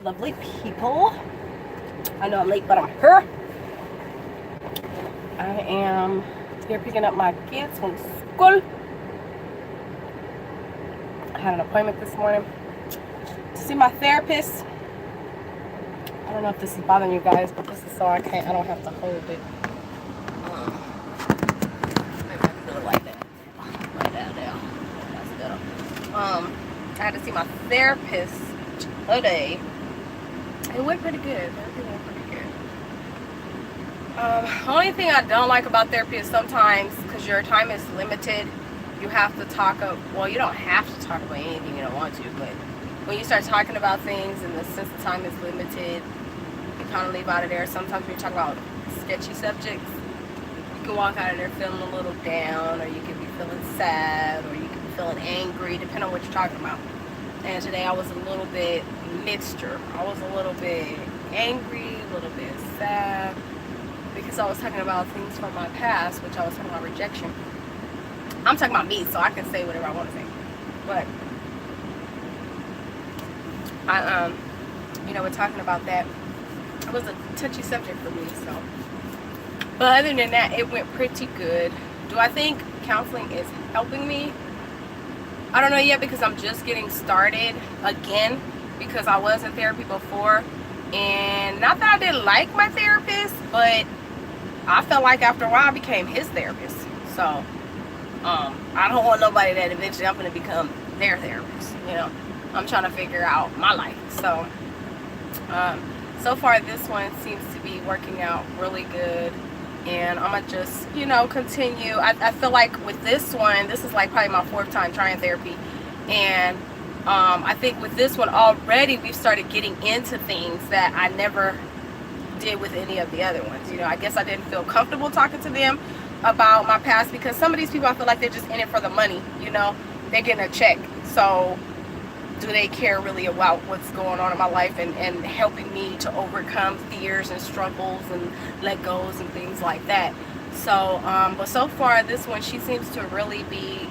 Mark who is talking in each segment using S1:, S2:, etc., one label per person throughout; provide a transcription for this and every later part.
S1: Lovely people. I know I'm late, but I'm here. I am here picking up my kids from school. I had an appointment this morning to see my therapist. I don't know if this is bothering you guys, but this is so I don't have to hold it. Maybe I can do it like that. Like that now. That's better. I had to see my therapist today. It went pretty good. Everything went pretty good. Only thing I don't like about therapy is sometimes, because your time is limited, you have to talk well, you don't have to talk about anything you don't want to, but when you start talking about things and since the time is limited, you kind of leave out of there. Sometimes when you talk about sketchy subjects, you can walk out of there feeling a little down, or you can be feeling sad, or you can be feeling angry, depending on what you're talking about. And today I was a little bit mixture. I was a little bit angry, a little bit sad, because I was talking about things from my past, which I was talking about rejection. I'm talking about me, so I can say whatever I want to say. But we're talking about that. It was a touchy subject for me, so. But other than that, it went pretty good. Do I think counseling is helping me? I don't know yet, because I'm just getting started again, because I was in therapy before, and not that I didn't like my therapist, but I felt like after a while I became his therapist. So I don't want nobody that eventually I'm going to become their therapist. I'm trying to figure out my life. So so far this one seems to be working out really good, and I'm gonna just continue. I feel like with this one, this is like probably my 4th time trying therapy, and I think with this one already we've started getting into things that I never did with any of the other ones. I guess I didn't feel comfortable talking to them about my past, because some of these people, I feel like they're just in it for the money. They're getting a check, so do they care really about what's going on in my life and helping me to overcome fears and struggles and let goes and things like that. So but so far this one, she seems to really be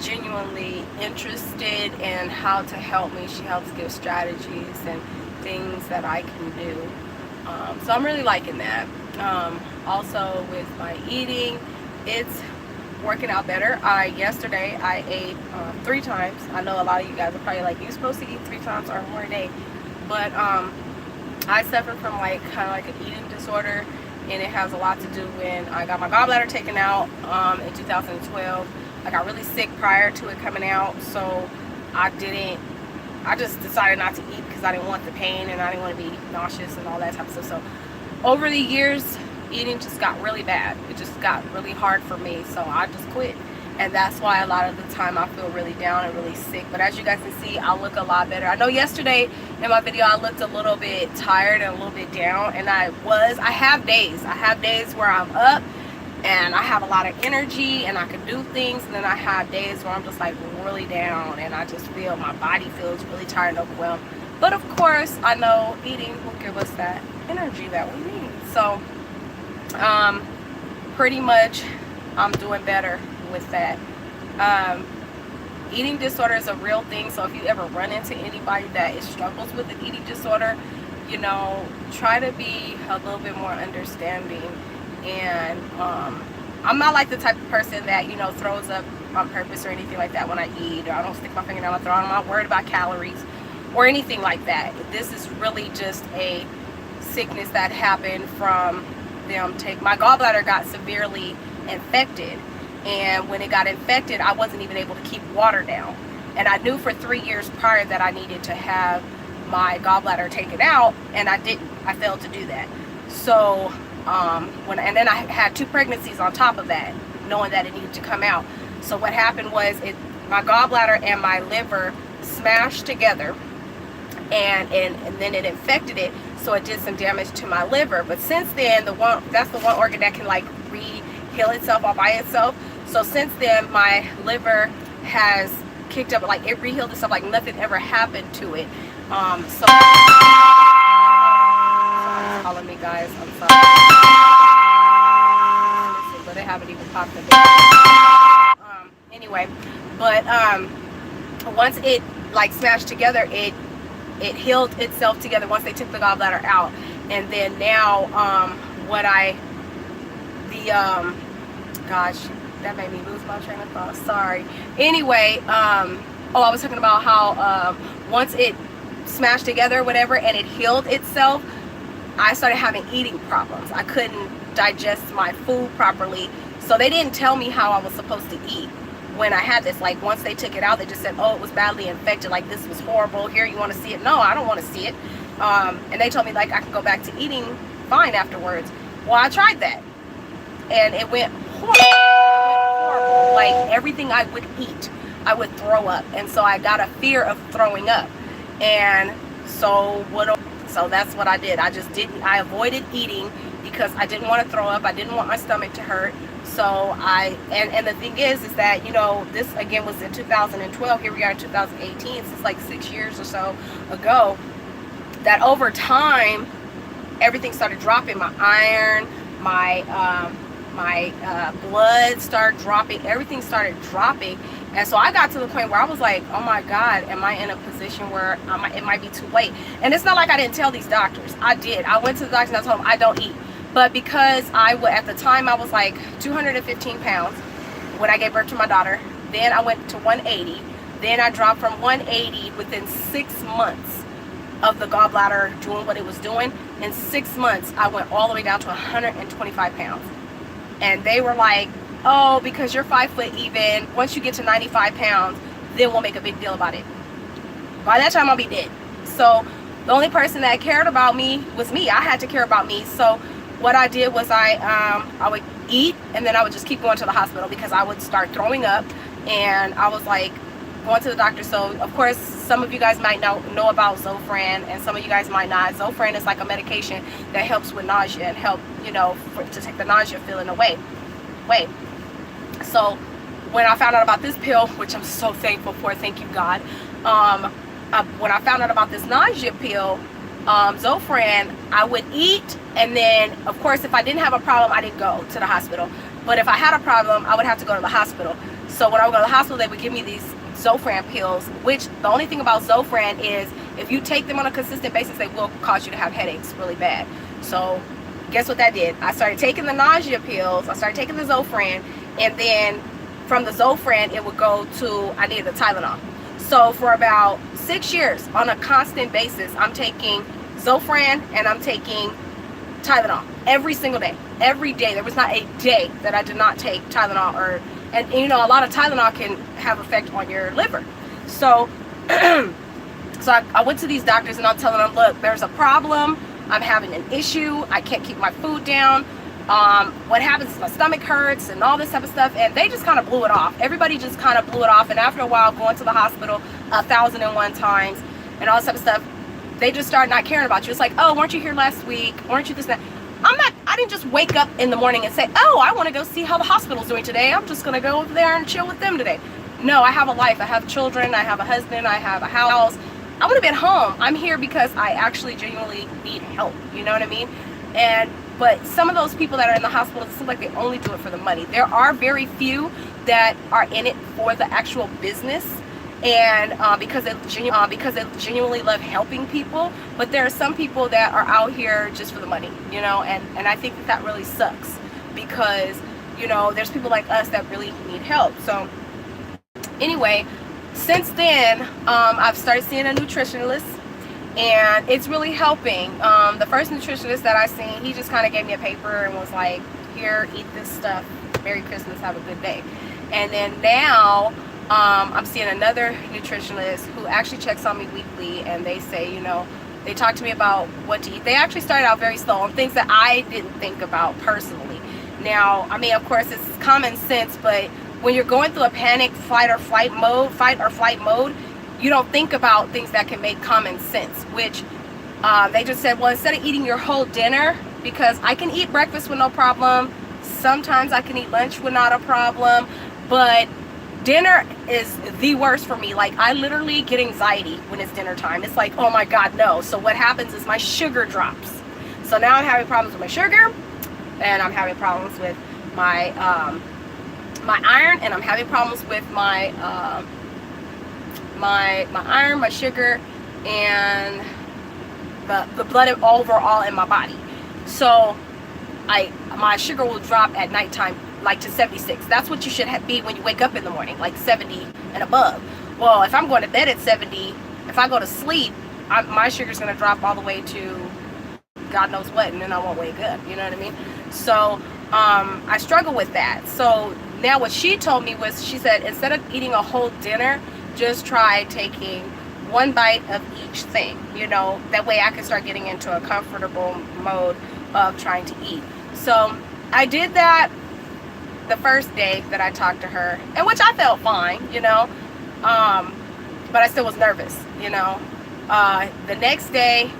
S1: genuinely interested in how to help me. She helps give strategies and things that I can do. So I'm really liking that. Also with my eating, it's working out better. Yesterday I ate 3 times. I know a lot of you guys are probably like, you're supposed to eat 3 times or more a day, but I suffer from kind of like an eating disorder, and it has a lot to do when I got my gallbladder taken out in 2012. I got really sick prior to it coming out, so I just decided not to eat because I didn't want the pain and I didn't want to be nauseous and all that type of stuff. So over the years, eating just got really bad. It just got really hard for me, so I just quit. And that's why a lot of the time I feel really down and really sick. But as you guys can see, I look a lot better. I know yesterday in my video I looked a little bit tired and a little bit down, and I have days where I'm up and I have a lot of energy and I can do things, and then I have days where I'm just like really down and I just feel my body feels really tired and overwhelmed. But of course, I know eating will give us that energy that we need. So pretty much I'm doing better with that. Eating disorder is a real thing, so if you ever run into anybody that struggles with an eating disorder, try to be a little bit more understanding. And I'm not like the type of person that throws up on purpose or anything like that when I eat, or I don't stick my finger down my throat. I'm not worried about calories or anything like that. This is really just a sickness that happened from my gallbladder got severely infected, and when it got infected, I wasn't even able to keep water down, and I knew for 3 years prior that I needed to have my gallbladder taken out, and I didn't. I failed to do that. So and then I had 2 pregnancies on top of that, knowing that it needed to come out. So what happened was my gallbladder and my liver smashed together, and then it infected it, so it did some damage to my liver. But since then, that's the one organ that can heal itself all by itself. So since then, my liver has kicked up, it re-healed itself, like nothing ever happened to it. So someone's calling me, guys. I'm sorry. But they haven't even popped in. Anyway, but once it smashed together, it it healed itself together once they took the gallbladder out. And then now, gosh, that made me lose my train of thought. Sorry. Anyway, I was talking about how once it smashed together or whatever and it healed itself, I started having eating problems. I couldn't digest my food properly. So they didn't tell me how I was supposed to eat when I had this. Like, once they took it out, they just said, oh, it was badly infected, like this was horrible, here, you want to see it? No, I don't want to see it. And they told me like I could go back to eating fine afterwards. Well, I tried that and it went horrible. Like, everything I would eat, I would throw up. And so I got a fear of throwing up. And so that's what I did. I avoided eating because I didn't want to throw up. I didn't want my stomach to hurt. So and the thing is that, you know, this again was in 2012. Here we are in 2018. So it's like 6 years or so ago, that over time, everything started dropping. My iron, my blood started dropping. Everything started dropping. And so I got to the point where I was like, oh my God, am I in a position where it might be too late? And it's not like I didn't tell these doctors. I did. I went to the doctor and I told them I don't eat. But because at the time I was like 215 pounds when I gave birth to my daughter. Then I went to 180. Then I dropped from 180 within 6 months of the gallbladder doing what it was doing. In 6 months, I went all the way down to 125 pounds. And they were like, oh, because you're 5 foot even, once you get to 95 pounds, then we'll make a big deal about it. By that time, I'll be dead. So the only person that cared about me was me. I had to care about me. So what I did was I would eat, and then I would just keep going to the hospital because I would start throwing up. And I was like going to the doctor. So of course, some of you guys might know about Zofran, and some of you guys might not. Zofran is like a medication that helps with nausea and help, you know, to take the nausea feeling away. So when I found out about this pill, which I'm so thankful for, thank you God, when I found out about this nausea pill, Zofran, I would eat, and then of course if I didn't have a problem, I didn't go to the hospital. But if I had a problem, I would have to go to the hospital. So when I would go to the hospital, they would give me these Zofran pills, which the only thing about Zofran is if you take them on a consistent basis, they will cause you to have headaches really bad. So guess what that did? I started taking the nausea pills, I started taking the Zofran, and then from the Zofran, it would go to, I needed the Tylenol. So for about 6 years on a constant basis, I'm taking Zofran and I'm taking Tylenol every single day. Every day. There was not a day that I did not take Tylenol. And you know, a lot of Tylenol can have effect on your liver. So I went to these doctors and I'm telling them, look, there's a problem. I'm having an issue. I can't keep my food down. What happens is my stomach hurts and all this type of stuff. And they just kind of blew it off. Everybody just kind of blew it off. And after a while, going to the hospital 1,001 times and all this type of stuff, they just started not caring about you. It's like, oh, weren't you here last week? Weren't you this and that? I didn't just wake up in the morning and say, oh, I want to go see how the hospital's doing today. I'm just going to go over there and chill with them today. No, I have a life. I have children. I have a husband. I have a house. I would have been home. I'm here because I actually genuinely need help. You know what I mean? But some of those people that are in the hospital, it seems like they only do it for the money. There are very few that are in it for the actual business, and because they genuinely love helping people. But there are some people that are out here just for the money, you know, and I think that really sucks, because, you know, there's people like us that really need help. So anyway, since then, I've started seeing a nutritionist, and it's really helping. The first nutritionist that I seen, he just kind of gave me a paper and was like, here, eat this stuff, Merry Christmas, have a good day. And then now I'm seeing another nutritionist who actually checks on me weekly, and they say, you know, they talk to me about what to eat. They actually started out very slow on things that I didn't think about personally. Now, I mean, of course, it's common sense, but when you're going through a panic, fight or flight mode, you don't think about things that can make common sense, which they just said, well, instead of eating your whole dinner, because I can eat breakfast with no problem, sometimes I can eat lunch with not a problem, but dinner is the worst for me. Like, I literally get anxiety when it's dinner time. It's like, oh my God, no. So what happens is my sugar drops. So now I'm having problems with my sugar, and I'm having problems with my my iron, and I'm having problems with my my iron, my sugar, and the blood overall in my body. So my sugar will drop at nighttime like to 76. That's what you should be when you wake up in the morning, like 70 and above. Well, if I'm going to bed at 70, if I go to sleep, my sugar's going to drop all the way to God knows what, and then I won't wake up. You know what I mean? So I struggle with that. So now what she told me was, she said, instead of eating a whole dinner, just try taking one bite of each thing. You know, that way I can start getting into a comfortable mode of trying to eat. So I did that the first day that I talked to her, and which I felt fine, you know, but I still was nervous, you know. The next day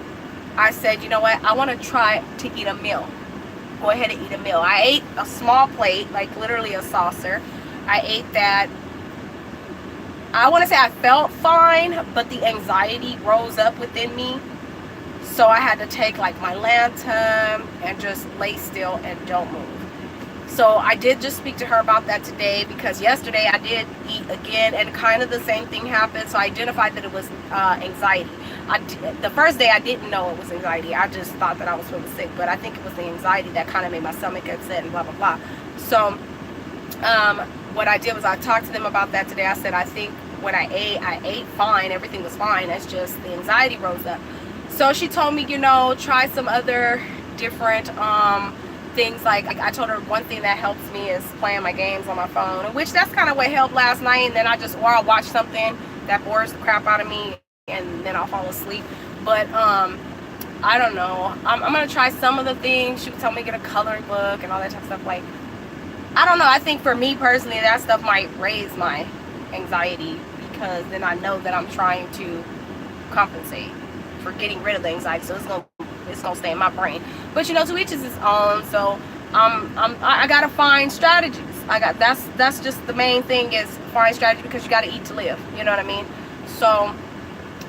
S1: I said, you know what, I want to try to eat a meal. Go ahead and eat a meal. I ate a small plate, like literally a saucer. I ate that. I want to say I felt fine, but the anxiety rose up within me. So I had to take like my lantern and just lay still and don't move. So I did just speak to her about that today, because yesterday I did eat again and kind of the same thing happened. So I identified that it was anxiety. The first day I didn't know it was anxiety. I just thought that I was feeling sick, but I think it was the anxiety that kind of made my stomach upset and blah, blah, blah. So what I did was I talked to them about that today. I said, I think when I ate fine. Everything was fine. It's just the anxiety rose up. So she told me, you know, try some other different things. Like I told her one thing that helps me is playing my games on my phone, which that's kind of what helped last night. And then or I'll watch something that bores the crap out of me, and then I'll fall asleep. But I don't know. I'm gonna try some of the things. She told me to get a coloring book and all that type of stuff. Like, I don't know. I think for me personally, that stuff might raise my anxiety, because then I know that I'm trying to compensate for getting rid of the anxiety. So it's gonna stay in my brain. But you know, to each is his own. So I gotta find strategies. That's just the main thing, is find strategy, because you gotta eat to live. You know what I mean? So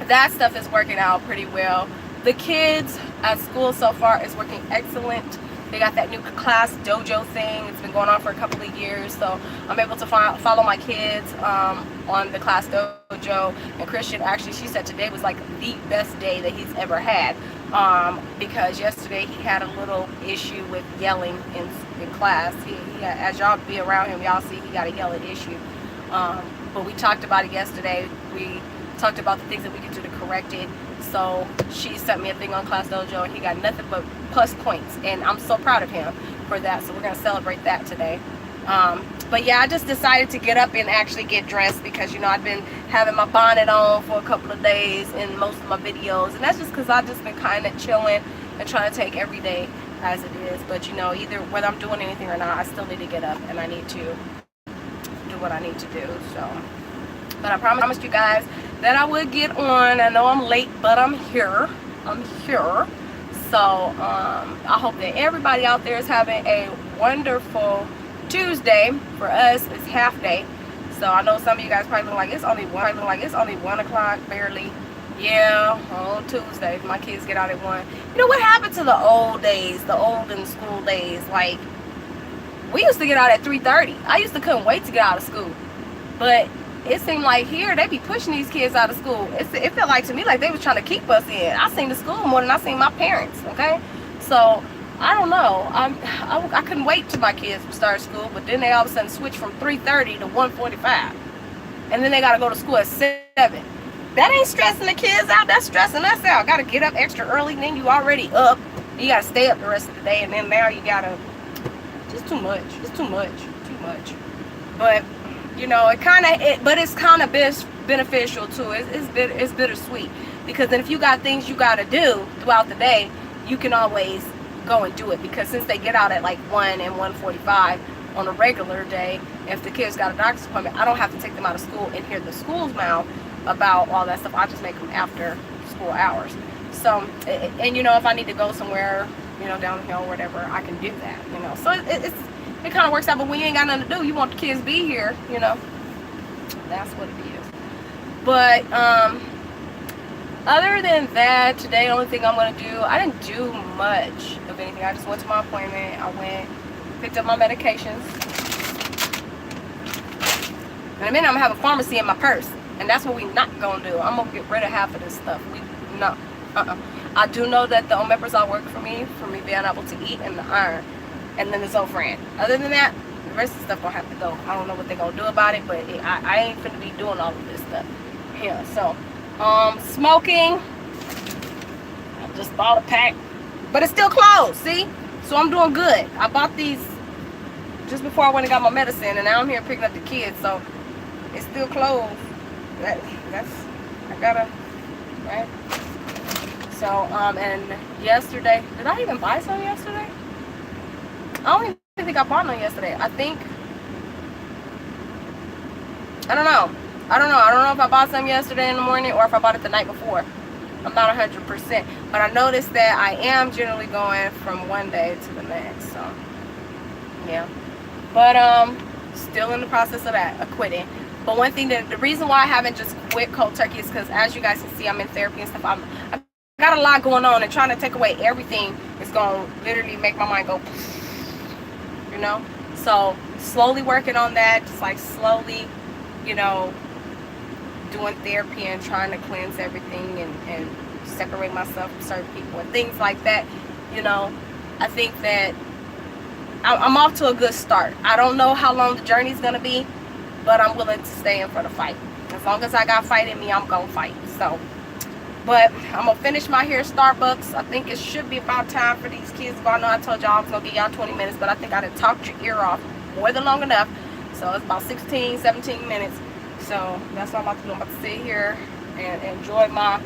S1: that stuff is working out pretty well. The kids at school so far is working excellent. They got that new class dojo thing. It's been going on for a couple of years, so I'm able to follow my kids on the class dojo. And Christian, actually, she said today was like the best day that he's ever had, because yesterday he had a little issue with yelling in class. He as y'all be around him, y'all see he got a yelling issue. But we talked about it yesterday. We talked about the things that we could do to correct it. So she sent me a thing on Class Dojo, and he got nothing but plus points, and I'm so proud of him for that. So we're gonna celebrate that today. But yeah, I just decided to get up and actually get dressed, because you know I've been having my bonnet on for a couple of days in most of my videos, and that's just because I've just been kind of chilling and trying to take every day as it is. But you know, either whether I'm doing anything or not, I still need to get up and I need to do what I need to do. So, but I promised you guys that I would get on. I know I'm late, but I'm here. So I hope that everybody out there is having a wonderful Tuesday. For us, it's half day. So I know some of you guys probably look like it's only 1 o'clock, barely. Yeah, on Tuesday, my kids get out at 1. You know what happened to the old days, the olden school days? Like, we used to get out at 3:30. I used to couldn't wait to get out of school. But it seemed like here they be pushing these kids out of school. It felt like to me like they was trying to keep us in. I seen the school more than I seen my parents. Okay, so I don't know. I couldn't wait till my kids start school, but then they all of a sudden switch from 3:30 to 1:45, and then they gotta go to school at 7. That ain't stressing the kids out. That's stressing us out. Gotta get up extra early. Then you already up. You gotta stay up the rest of the day, and then now you gotta. Just too much. It's too much. But you know, but it's kind of beneficial too. It's bittersweet, because then if you got things you got to do throughout the day, you can always go and do it. Because since they get out at like 1 and 1:45 on a regular day, if the kids got a doctor's appointment, I don't have to take them out of school and hear the school's mouth about all that stuff. I just make them after school hours. So, and you know, if I need to go somewhere, you know, downhill or whatever, I can do that, you know. So it kind of works out. But when you ain't got nothing to do, you want the kids to be here, you know. That's what it is. But other than that, today the only thing I'm going to do, I didn't do much of anything. I just went to my appointment. I went, picked up my medications. In a minute, I'm going to have a pharmacy in my purse. And that's what we not going to do. I'm going to get rid of half of this stuff. No. I do know that the omeprazole worked for me being able to eat, and the iron, and then the Zofran. Other than that, the rest of the stuff gonna have to go. I don't know what they're gonna do about it, but I ain't finna be doing all of this stuff here. So, smoking, I just bought a pack, but it's still closed. See, so I'm doing good. I bought these just before I went and got my medicine, and now I'm here picking up the kids, so it's still closed. That's I gotta, right? So, and yesterday, did I even buy some yesterday? I don't even think I bought none yesterday. I don't know. I don't know if I bought some yesterday in the morning or if I bought it the night before. I'm not 100%. But I noticed that I am generally going from one day to the next. So, yeah. But, still in the process of that, of quitting. But one thing, the reason why I haven't just quit cold turkey is because, as you guys can see, I'm in therapy and stuff. I got a lot going on, and trying to take away everything is going to literally make my mind go, you know? So, slowly working on that, just like slowly, you know, doing therapy and trying to cleanse everything and separate myself from certain people and things like that. You know, I think that I'm off to a good start. I don't know how long the journey is going to be, but I'm willing to stay in for the fight. As long as I got fight in me, I'm going to fight. So, but I'm going to finish my hair at Starbucks. I think it should be about time for these kids to go. I know I told y'all I was going to give y'all 20 minutes, but I think I done talked your ear off more than long enough. So it's about 16, 17 minutes. So that's what I'm about to do. I'm about to sit here and enjoy my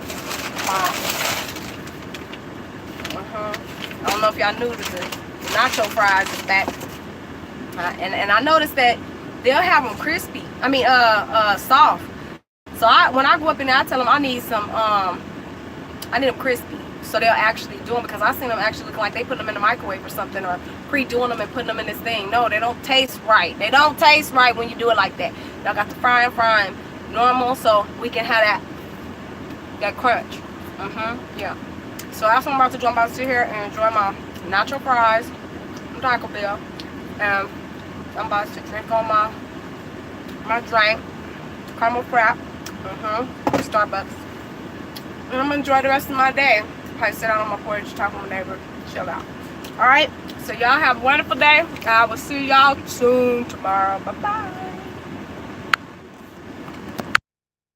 S1: I don't know if y'all knew that the nacho fries is back. And I noticed that they'll have them crispy. I mean, soft. So when I go up in there, I tell them I need some, I need them crispy. So they'll actually do them, because I seen them actually looking like they put them in the microwave or something, or pre-doing them and putting them in this thing. No, they don't taste right. They don't taste right when you do it like that. Y'all got to fry them normal, so we can have that crunch. Yeah. So that's what I'm about to do. I'm about to sit here and enjoy my nacho fries from Taco Bell, and I'm about to drink on my drink, caramel frap, Starbucks, and I'm gonna enjoy the rest of my day. Probably sit out on my porch, talk to my neighbor, chill out. All right. So y'all have a wonderful day. I will see y'all soon tomorrow. Bye bye.